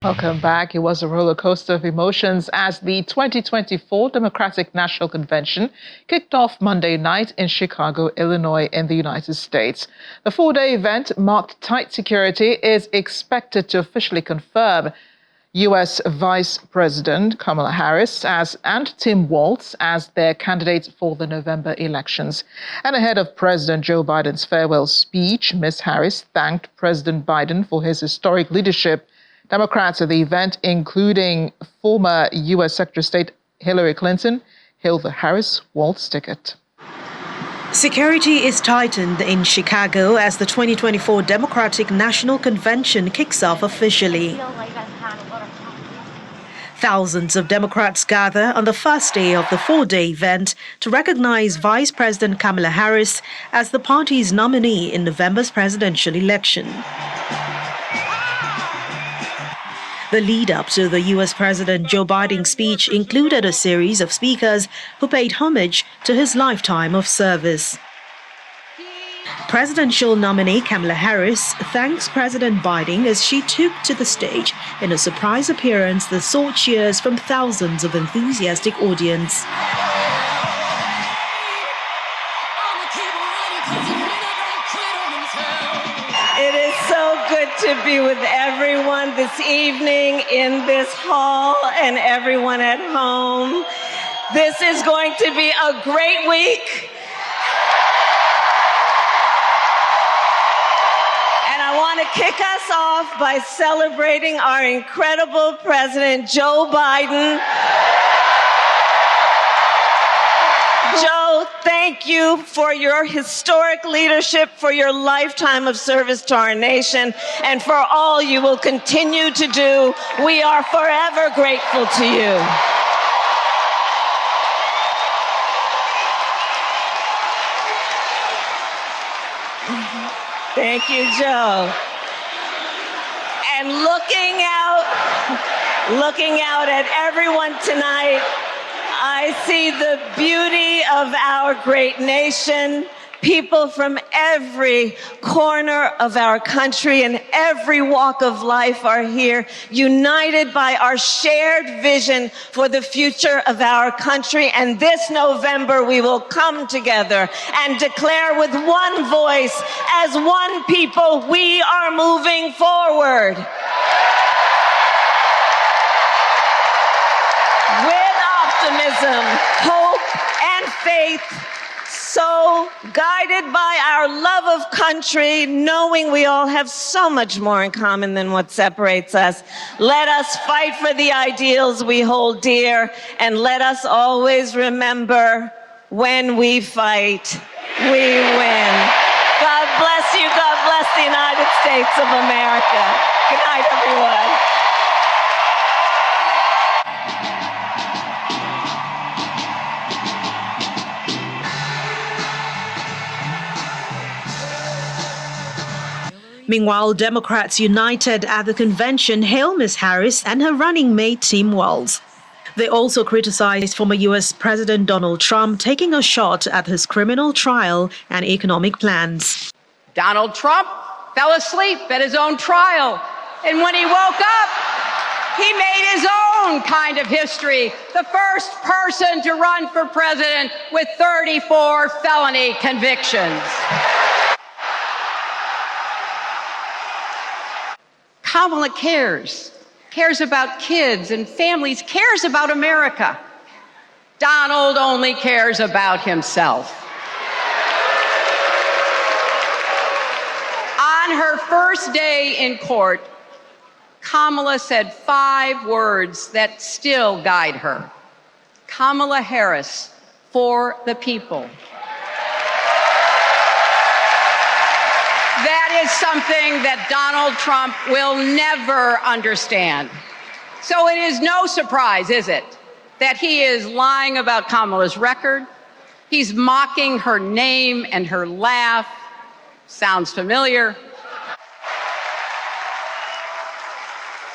Welcome back. It was a roller coaster of emotions as the 2024 Democratic National Convention kicked off Monday night in Chicago, Illinois, in the United States. The four-day event marked tight security is expected to officially confirm U.S. Vice President Kamala Harris and Tim Walz as their candidates for the November elections. And ahead of President Joe Biden's farewell speech, Ms. Harris thanked President Biden for his historic leadership. Democrats at the event, including former U.S. Secretary of State Hillary Clinton, hailed the Harris-Walz ticket. Security is tightened in Chicago as the 2024 Democratic National Convention kicks off officially. Thousands of Democrats gather on the first day of the four-day event to recognize Vice President Kamala Harris as the party's nominee in November's presidential election. The lead-up to the U.S. President Joe Biden's speech included a series of speakers who paid homage to his lifetime of service. Presidential nominee Kamala Harris thanks President Biden as she took to the stage in a surprise appearance that saw cheers from thousands of enthusiastic audience. It is so good to be with everyone this evening in this hall and everyone at home. This is going to be a great week. And I want to kick us off by celebrating our incredible President Joe Biden. Joe, thank you for your historic leadership, for your lifetime of service to our nation, and for all you will continue to do. We are forever grateful to you. Thank you, Joe. And looking out at everyone tonight, I see the beauty of our great nation. People from every corner of our country and every walk of life are here, united by our shared vision for the future of our country. And this November, we will come together and declare with one voice, as one people, we are moving forward. With optimism, hope, and faith, so guided by our love of country, knowing we all have so much more in common than what separates us. Let us fight for the ideals we hold dear, and let us always remember, when we fight, we win. God bless you. God bless the United States of America. Good night, everyone. Meanwhile, Democrats united at the convention hailed Ms. Harris and her running mate Tim Walz. They also criticized former U.S. President Donald Trump taking a shot at his criminal trial and economic plans. Donald Trump fell asleep at his own trial, and when he woke up, he made his own kind of history, the first person to run for president with 34 felony convictions. Kamala cares about kids and families, cares about America. Donald only cares about himself. On her first day in court, Kamala said 5 words that still guide her. Kamala Harris, for the people. That is something that Donald Trump will never understand. So it is no surprise, is it, that he is lying about Kamala's record. He's mocking her name and her laugh. Sounds familiar.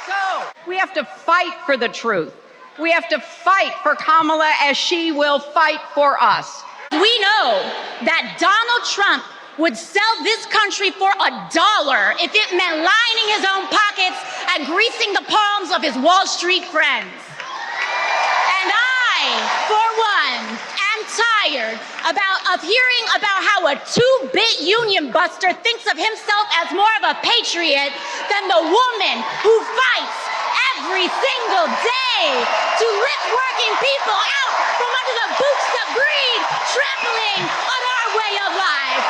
So we have to fight for the truth. We have to fight for Kamala as she will fight for us. We know that Donald Trump would sell this country for $1 if it meant lining his own pockets at greasing the palms of his Wall Street friends. And I, for one, am tired of hearing about how a two-bit union buster thinks of himself as more of a patriot than the woman who fights every single day to lift working people out from under the boots of greed, trampling on our way of life.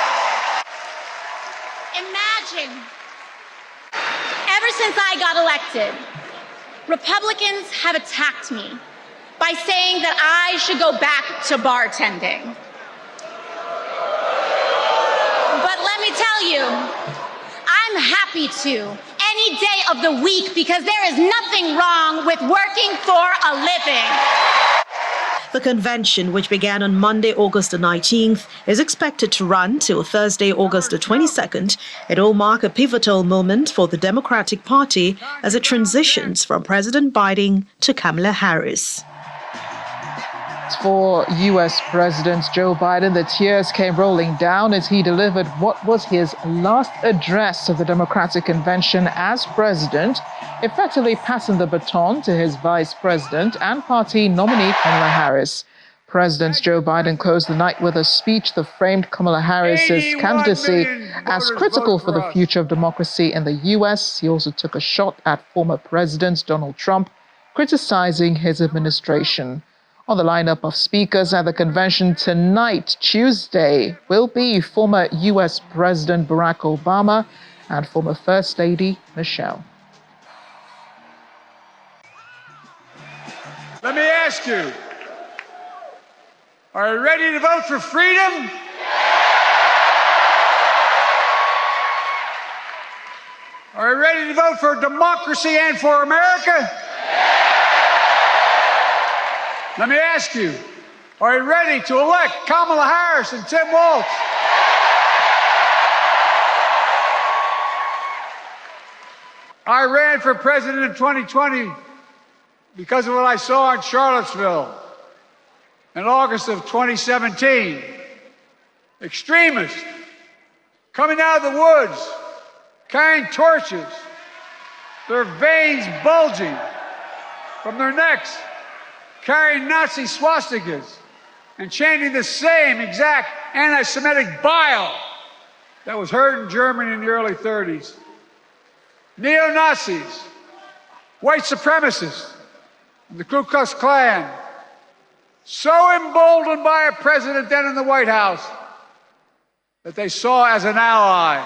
Imagine, ever since I got elected, Republicans have attacked me by saying that I should go back to bartending. But let me tell you, I'm happy to any day of the week because there is nothing wrong with working for a living. The convention, which began on Monday, August the 19th, is expected to run till Thursday, August the 22nd. It will mark a pivotal moment for the Democratic Party as it transitions from President Biden to Kamala Harris. For U.S. President Joe Biden, the tears came rolling down as he delivered what was his last address of the Democratic Convention as president, effectively passing the baton to his vice president and party nominee Kamala Harris. President Joe Biden closed the night with a speech that framed Kamala Harris's candidacy as critical for the future of democracy in the U.S. He also took a shot at former President Donald Trump, criticizing his administration. On the lineup of speakers at the convention tonight, Tuesday, will be former U.S. President Barack Obama and former First Lady Michelle. Let me ask you, are you ready to vote for freedom? Are you ready to vote for democracy and for America? Let me ask you, are you ready to elect Kamala Harris and Tim Walz? I ran for president in 2020 because of what I saw in Charlottesville in August of 2017. Extremists coming out of the woods, carrying torches, their veins bulging from their necks, carrying Nazi swastikas and chanting the same exact anti-Semitic bile that was heard in Germany in the early 30s. Neo-Nazis, white supremacists, and the Ku Klux Klan, so emboldened by a president then in the White House that they saw as an ally.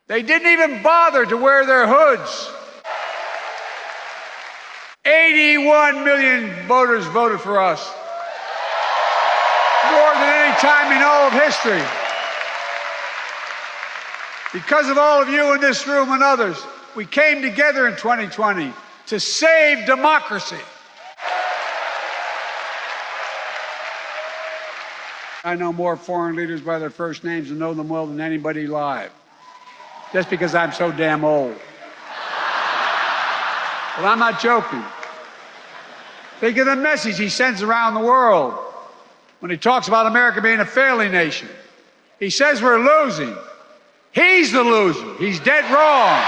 They didn't even bother to wear their hoods. 81 million voters voted for us, more than any time in all of history. Because of all of you in this room and others, we came together in 2020 to save democracy. I know more foreign leaders by their first names and know them well than anybody alive, just because I'm so damn old. But I'm not joking. Think of the message he sends around the world when he talks about America being a failing nation. He says we're losing. He's the loser. He's dead wrong.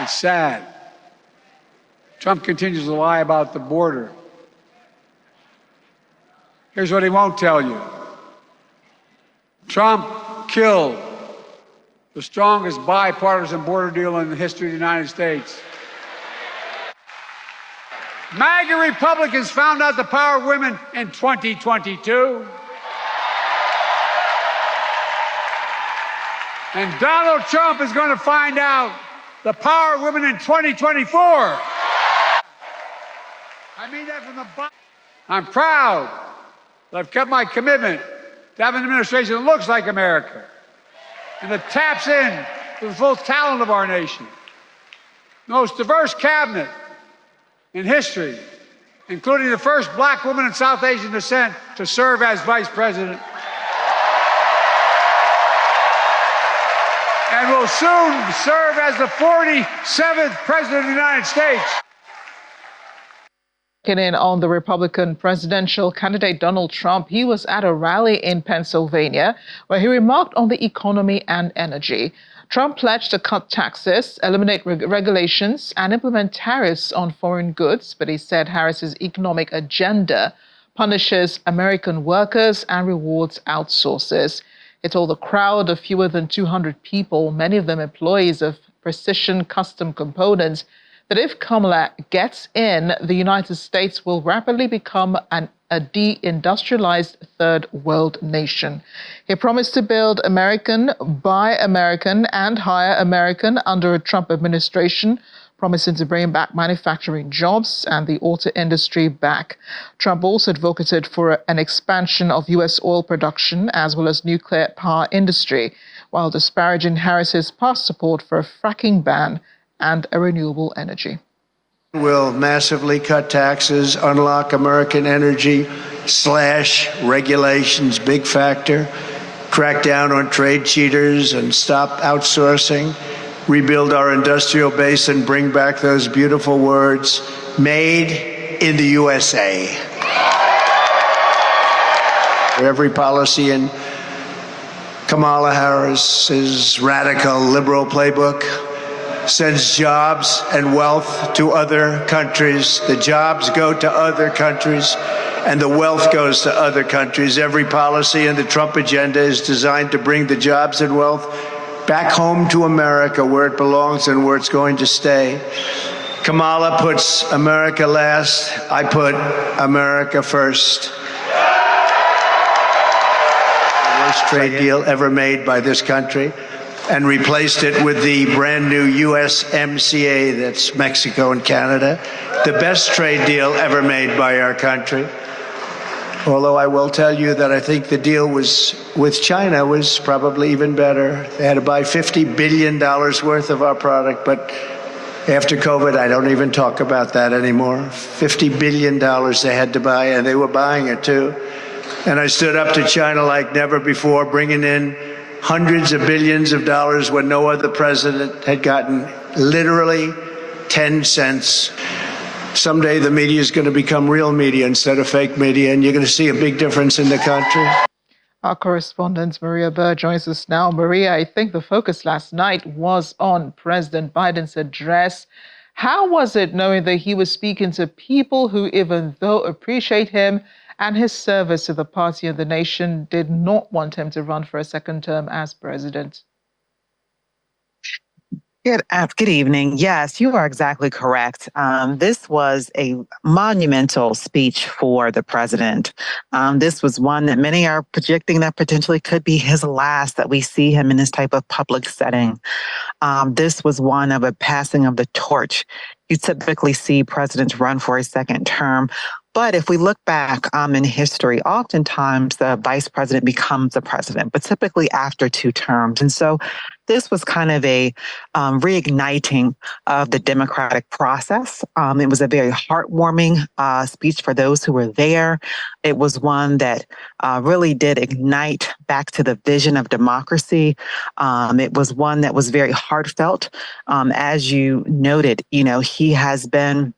It's sad. Trump continues to lie about the border. Here's what he won't tell you. Trump killed the strongest bipartisan border deal in the history of the United States. MAGA Republicans found out the power of women in 2022. And Donald Trump is going to find out the power of women in 2024. I mean that from the bottom. I'm proud that I've kept my commitment to have an administration that looks like America and that taps in to the full talent of our nation. The most diverse cabinet in history, including the first black woman of South Asian descent to serve as vice president. And will soon serve as the 47th president of the United States. In on the Republican presidential candidate Donald Trump, he was at a rally in Pennsylvania where he remarked on the economy and energy. Trump pledged to cut taxes, eliminate regulations, and implement tariffs on foreign goods, but he said Harris's economic agenda punishes American workers and rewards outsourcers. He told the crowd of fewer than 200 people, many of them employees of Precision Custom Components, that if Kamala gets in, the United States will rapidly become a deindustrialized third world nation. He promised to build American, buy American, and hire American under a Trump administration, promising to bring back manufacturing jobs and the auto industry back. Trump also advocated for an expansion of U.S. oil production as well as nuclear power industry, while disparaging Harris's past support for a fracking ban and a renewable energy. Will massively cut taxes, unlock American energy, slash regulations, big factor, crack down on trade cheaters and stop outsourcing, rebuild our industrial base and bring back those beautiful words, made in the USA. Every policy in Kamala Harris's radical liberal playbook sends jobs and wealth to other countries. The jobs go to other countries, and the wealth goes to other countries. Every policy in the Trump agenda is designed to bring the jobs and wealth back home to America, where it belongs and where it's going to stay. Kamala puts America last. I put America first. The worst trade deal ever made by this country, and replaced it with the brand new USMCA, that's Mexico and Canada, the best trade deal ever made by our country. Although I will tell you that I think the deal with China was probably even better. They had to buy $50 billion worth of our product, but after COVID, I don't even talk about that anymore. $50 billion they had to buy, and they were buying it too. And I stood up to China like never before, bringing in hundreds of billions of dollars when no other president had gotten literally 10 cents. Someday the media is going to become real media instead of fake media, and you're going to see a big difference in the country. Our correspondent Maria Burr joins us now. Maria, I think the focus last night was on President Biden's address. How was it knowing that he was speaking to people who, even though appreciate him and his service to the party and the nation, did not want him to run for a second term as president? Good evening. Yes, you are exactly correct. This was a monumental speech for the president. This was one that many are projecting that potentially could be his last, that we see him in this type of public setting. This was one of a passing of the torch. You typically see presidents run for a second term. But if we look back in history, oftentimes the vice president becomes the president, but typically after 2 terms. And so this was kind of a reigniting of the democratic process. It was a very heartwarming speech for those who were there. It was one that really did ignite back to the vision of democracy. It was one that was very heartfelt. As you noted, he has been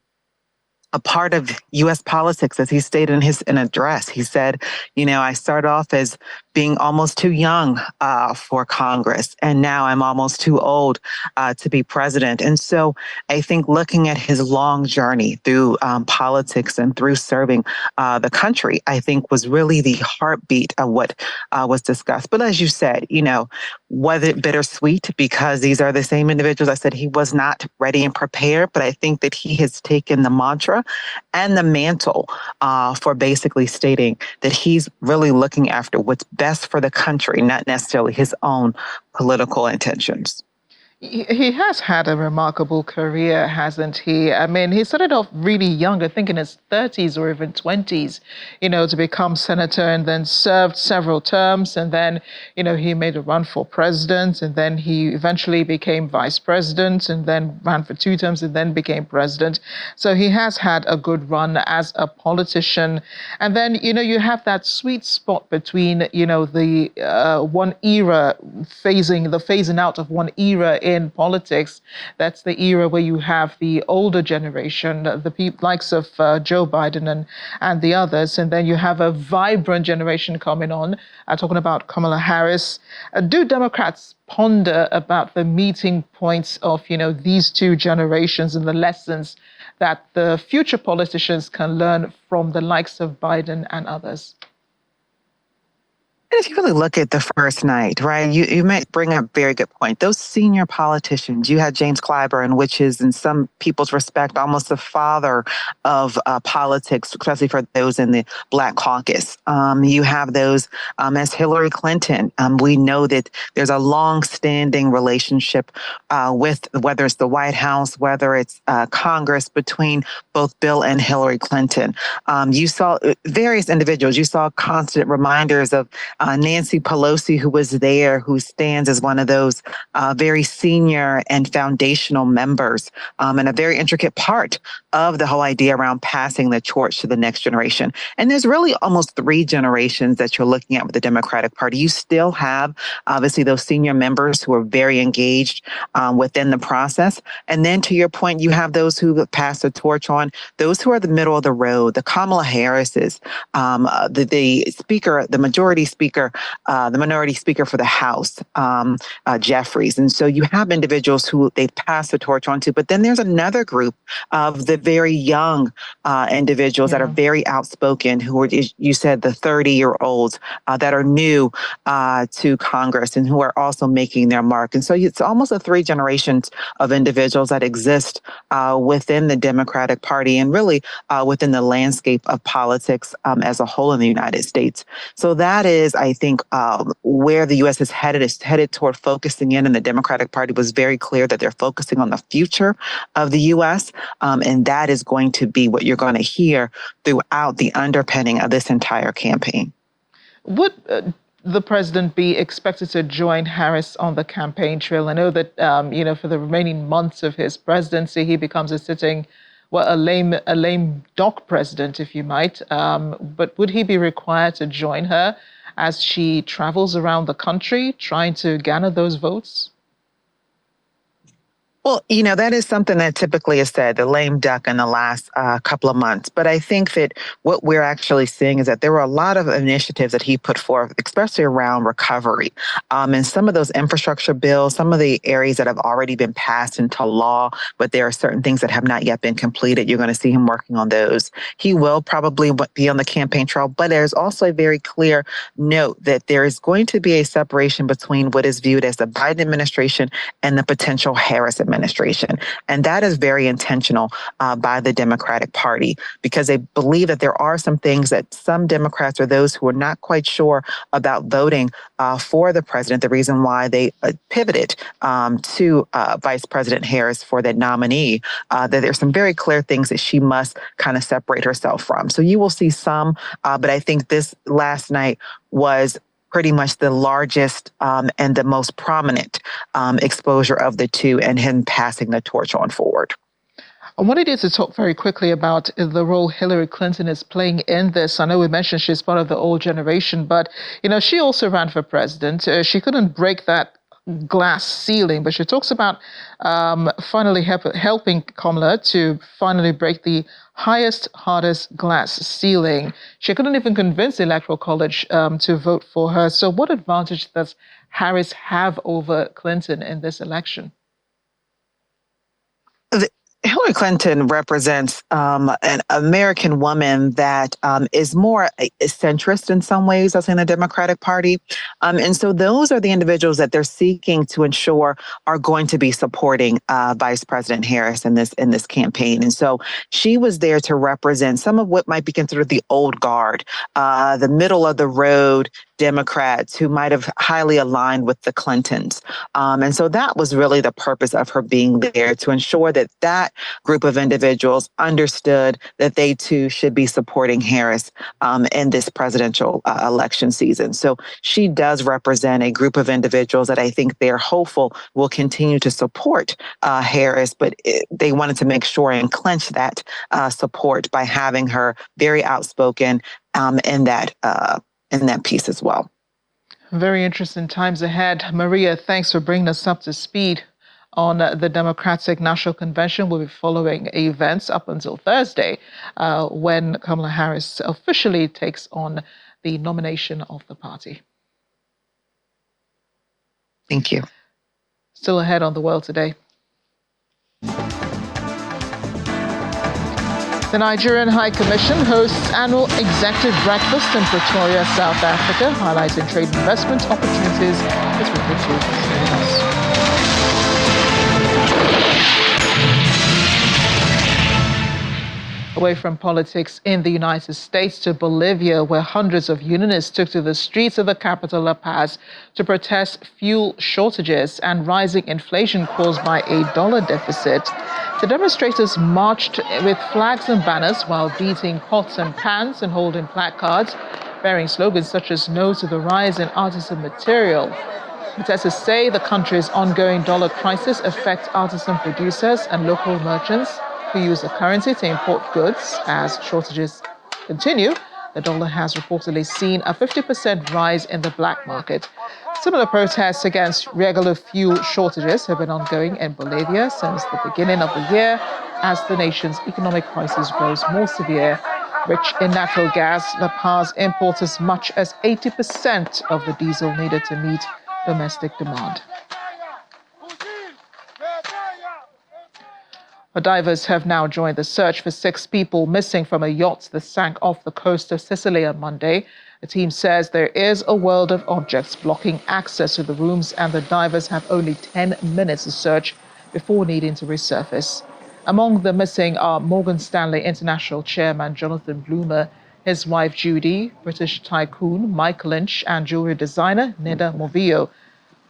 a part of U.S. politics, as he stated in his address. He said, I started off as being almost too young for Congress, and now I'm almost too old to be president. And so I think looking at his long journey through politics and through serving the country, I think was really the heartbeat of what was discussed. But as you said, was it bittersweet because these are the same individuals? I said he was not ready and prepared, but I think that he has taken the mantra and the mantle for basically stating that he's really looking after what's best for the country, not necessarily his own political intentions. He has had a remarkable career, hasn't he? I mean, he started off really young, I think in his 30s or even 20s, to become senator, and then served several terms. And then, he made a run for president, and then he eventually became vice president, and then ran for 2 terms, and then became president. So he has had a good run as a politician. And then, you have that sweet spot between, the one era, phasing out of one era in politics. That's the era where you have the older generation, the likes of Joe Biden and the others, and then you have a vibrant generation coming on, talking about Kamala Harris. Do Democrats ponder about the meeting points of, these two generations and the lessons that the future politicians can learn from the likes of Biden and others? And if you really look at the first night, right, you might bring up a very good point. Those senior politicians, you had James Clyburn, which is in some people's respect almost the father of politics, especially for those in the Black caucus. You have those as Hillary Clinton. We know that there's a long-standing relationship with whether it's the White House, whether it's Congress, between both Bill and Hillary Clinton. You saw various individuals. You saw constant reminders of Nancy Pelosi, who was there, who stands as one of those very senior and foundational members and a very intricate part of the whole idea around passing the torch to the next generation. And there's really almost three generations that you're looking at with the Democratic Party. You still have, obviously, those senior members who are very engaged within the process. And then to your point, you have those who pass the torch on, those who are the middle of the road, the Kamala Harris's, the speaker, the majority speaker, the minority speaker for the House, Jeffries. And so you have individuals who they've passed the torch on to, but then there's another group of the very young individuals that are very outspoken, who are, you said, the 30-year-olds that are new to Congress and who are also making their mark. And so it's almost a three generations of individuals that exist within the Democratic Party and really within the landscape of politics as a whole in the United States. So that is, I think, where the U.S. is headed toward focusing in, and the Democratic Party was very clear that they're focusing on the future of the U.S., and that is going to be what you're going to hear throughout the underpinning of this entire campaign. Would the president be expected to join Harris on the campaign trail? I know that, for the remaining months of his presidency, he becomes a lame duck president, if you might. But would he be required to join her as she travels around the country trying to garner those votes? Well, that is something that typically is said, the lame duck in the last couple of months. But I think that what we're actually seeing is that there were a lot of initiatives that he put forth, especially around recovery. And some of those infrastructure bills, some of the areas that have already been passed into law, but there are certain things that have not yet been completed. You're going to see him working on those. He will probably be on the campaign trail, but there's also a very clear note that there is going to be a separation between what is viewed as the Biden administration and the potential Harris administration. And that is very intentional by the Democratic Party, because they believe that there are some things that some Democrats or those who are not quite sure about voting for the president, the reason why they pivoted to Vice President Harris for that nominee, that there's some very clear things that she must kind of separate herself from. So you will see some, but I think this last night was pretty much the largest and the most prominent exposure of the two, and him passing the torch on forward. I wanted you to talk very quickly about the role Hillary Clinton is playing in this. I know we mentioned she's part of the old generation, but, she also ran for president. She couldn't break that glass ceiling, but she talks about finally helping Kamala to finally break the hardest glass ceiling. She couldn't even convince the Electoral College to vote for her. So what advantage does Harris have over Clinton in this election? Hillary Clinton represents an American woman that is more centrist in some ways, I'll say, in the Democratic Party. And so those are the individuals that they're seeking to ensure are going to be supporting Vice President Harris in this campaign. And so she was there to represent some of what might be considered the old guard, the middle of the road Democrats who might have highly aligned with the Clintons. And so that was really the purpose of her being there, to ensure that that group of individuals understood that they too should be supporting Harris in this presidential election season. So she does represent a group of individuals that I think they're hopeful will continue to support Harris, but they wanted to make sure and clinch that support by having her very outspoken in that piece as well. Very interesting times ahead. Maria, thanks for bringing us up to speed on the Democratic National Convention will be following events up until Thursday, when Kamala Harris officially takes on the nomination of the party. Thank you. Still ahead on The World Today. The Nigerian High Commission hosts annual executive breakfast in Pretoria, South Africa, highlighting trade and investment opportunities. Let's report to us. Away from politics, in the United States to Bolivia, where hundreds of unionists took to the streets of the capital La Paz to protest fuel shortages and rising inflation caused by a dollar deficit. The demonstrators marched with flags and banners while beating pots and pans and holding placards bearing slogans such as "No to the rise in artisan material." Protesters say the country's ongoing dollar crisis affects artisan producers and local merchants who use the currency to import goods. As shortages continue, the dollar has reportedly seen a 50% rise in the black market. Similar protests against regular fuel shortages have been ongoing in Bolivia since the beginning of the year as the nation's economic crisis grows more severe. Rich in natural gas, La Paz imports as much as 80% of the diesel needed to meet domestic demand. Divers have now joined the search for 6 people missing from a yacht that sank off the coast of Sicily on Monday. The team says there is a world of objects blocking access to the rooms, and the divers have only 10 minutes to search before needing to resurface. Among the missing are Morgan Stanley International Chairman Jonathan Bloomer, his wife Judy, British tycoon Mike Lynch, and jewelry designer Neda Movillo.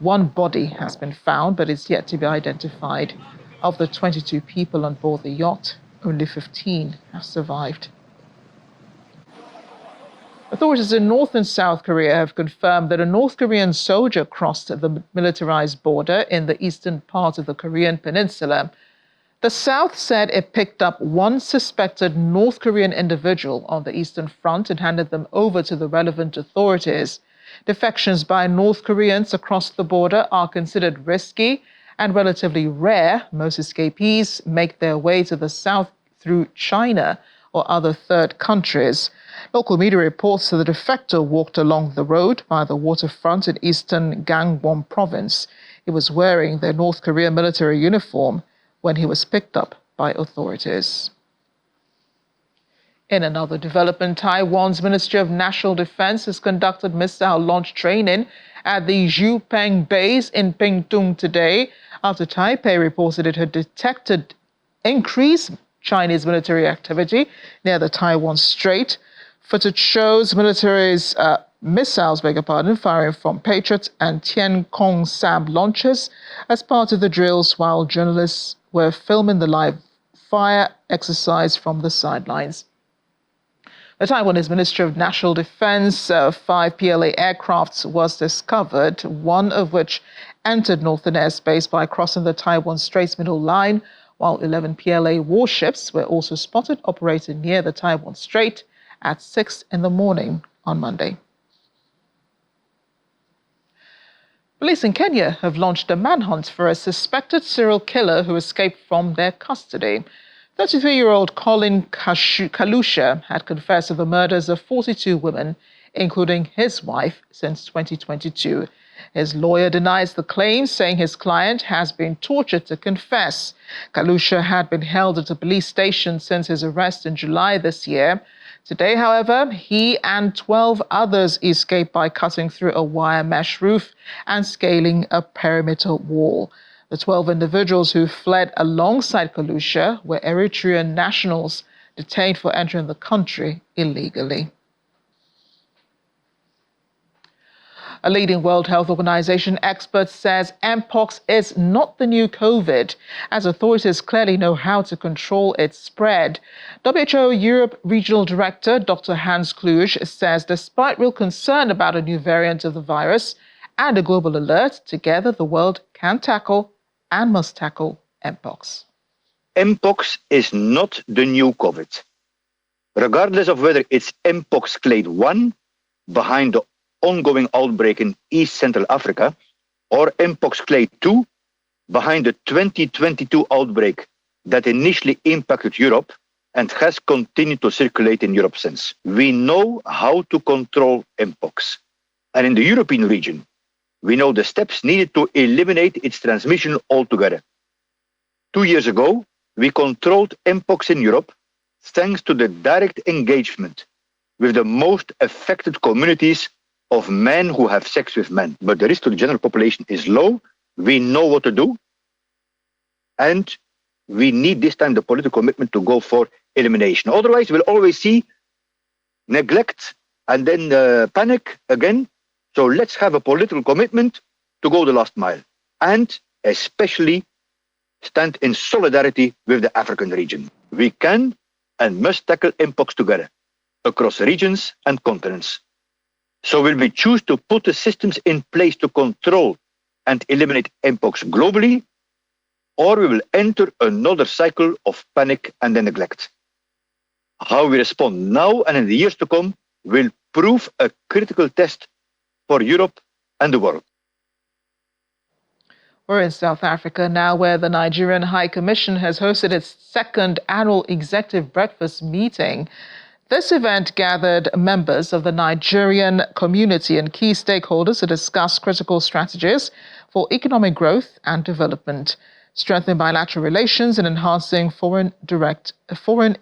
One body has been found, but is yet to be identified. Of the 22 people on board the yacht, only 15 have survived. Authorities in North and South Korea have confirmed that a North Korean soldier crossed the militarized border in the eastern part of the Korean peninsula. The South said it picked up one suspected North Korean individual on the Eastern Front and handed them over to the relevant authorities. Defections by North Koreans across the border are considered risky and relatively rare. Most escapees make their way to the south through China or other third countries. Local media reports that the defector walked along the road by the waterfront in eastern Gangwon province. He was wearing the North Korean military uniform when he was picked up by authorities. In another development, Taiwan's Ministry of National Defense has conducted missile launch training at the Zhupeng base in Pingtung today, after Taipei reported it had detected increased Chinese military activity near the Taiwan Strait. Footage shows military's missiles, firing from Patriot and Tiancong SAM launchers as part of the drills, while journalists were filming the live fire exercise from the sidelines. The Taiwanese Ministry of National Defense, 5 PLA aircrafts was discovered, one of which entered northern airspace by crossing the Taiwan Strait's middle line, while 11 PLA warships were also spotted operating near the Taiwan Strait at 6 in the morning on Monday. Police in Kenya have launched a manhunt for a suspected serial killer who escaped from their custody. 33-year-old Colin Kalusha had confessed to the murders of 42 women, including his wife, since 2022. His lawyer denies the claims, saying his client has been tortured to confess. Kalusha had been held at a police station since his arrest in July this year. Today, however, he and 12 others escaped by cutting through a wire mesh roof and scaling a perimeter wall. The 12 individuals who fled alongside Kalusha were Eritrean nationals detained for entering the country illegally. A leading World Health Organization expert says Mpox is not the new COVID, as authorities clearly know how to control its spread. WHO Europe Regional Director Dr. Hans Kluge says despite real concern about a new variant of the virus and a global alert, together the world can tackle and must tackle Mpox. Mpox is not the new COVID. Regardless of whether it's Mpox clade 1, behind the ongoing outbreak in East Central Africa, or Mpox clade 2, behind the 2022 outbreak that initially impacted Europe and has continued to circulate in Europe since. We know how to control Mpox. And in the European region, we know the steps needed to eliminate its transmission altogether. 2 years ago, we controlled Mpox in Europe thanks to the direct engagement with the most affected communities of men who have sex with men. But the risk to the general population is low. We know what to do. And we need this time the political commitment to go for elimination. Otherwise, we'll always see neglect and then panic again. So let's have a political commitment to go the last mile. And especially stand in solidarity with the African region. We can and must tackle Mpox together across regions and continents. So will we choose to put the systems in place to control and eliminate Mpox globally, or we will enter another cycle of panic and then neglect? How we respond now and in the years to come will prove a critical test for Europe and the world. We're in South Africa now, where the Nigerian High Commission has hosted its second annual executive breakfast meeting. This event gathered members of the Nigerian community and key stakeholders to discuss critical strategies for economic growth and development, strengthening bilateral relations and enhancing foreign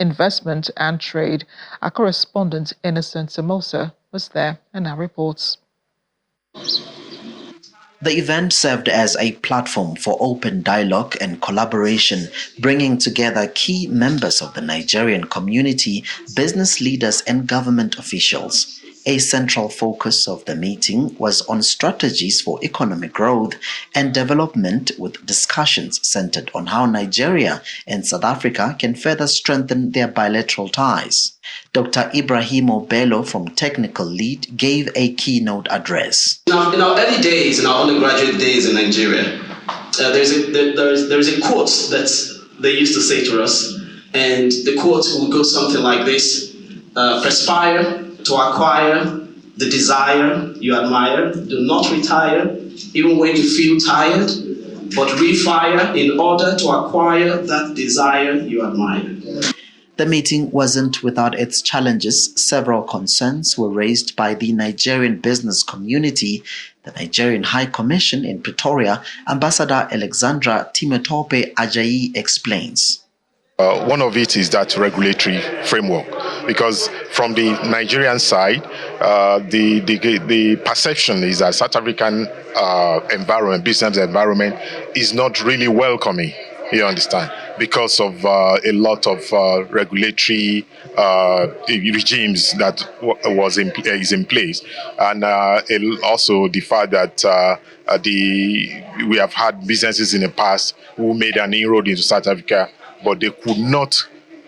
investment and trade. Our correspondent Innocent Samosa was there and now reports. The event served as a platform for open dialogue and collaboration, bringing together key members of the Nigerian community, business leaders, and government officials. A central focus of the meeting was on strategies for economic growth and development, with discussions centered on how Nigeria and South Africa can further strengthen their bilateral ties. Dr. Ibrahimo Bello from Technical Lead gave a keynote address. In our early days, in our undergraduate days in Nigeria, there's a quote that they used to say to us, and the quote would go something like this: perspire to acquire the desire you admire, do not retire even when you feel tired, but refire in order to acquire that desire you admire. The meeting wasn't without its challenges. Several concerns were raised by the Nigerian business community. The Nigerian High Commission in Pretoria, Ambassador Alexandra Timetope Ajayi explains. One of it is that regulatory framework, because from the Nigerian side, the perception is that South African environment, business environment, is not really welcoming. You understand, because of a lot of regulatory regimes that is in place, and also the fact that we have had businesses in the past who made an inroad into South Africa, but they could not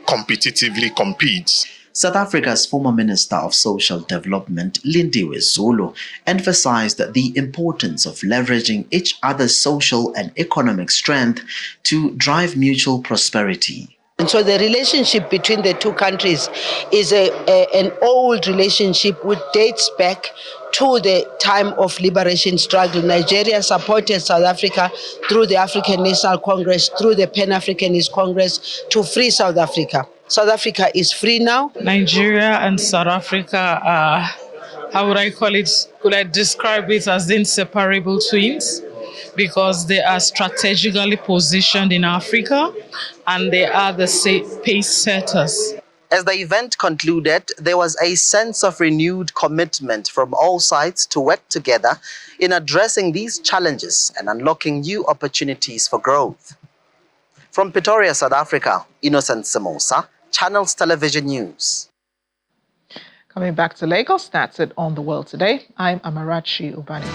competitively compete. South Africa's former Minister of Social Development, Lindiwe Zulu, emphasized the importance of leveraging each other's social and economic strength to drive mutual prosperity. And so the relationship between the two countries is an old relationship which dates back to the time of liberation struggle. Nigeria supported South Africa through the African National Congress, through the Pan-Africanist Congress, to free South Africa. South Africa is free now. Nigeria and South Africa are, how would I call it? Could I describe it as inseparable twins? Because they are strategically positioned in Africa and they are the pace setters. As the event concluded, there was a sense of renewed commitment from all sides to work together in addressing these challenges and unlocking new opportunities for growth. From Pretoria, South Africa, Innocent Samosa, Channels Television News. Coming back to Lagos, that's it on The World Today. I'm Amarachi Ubani.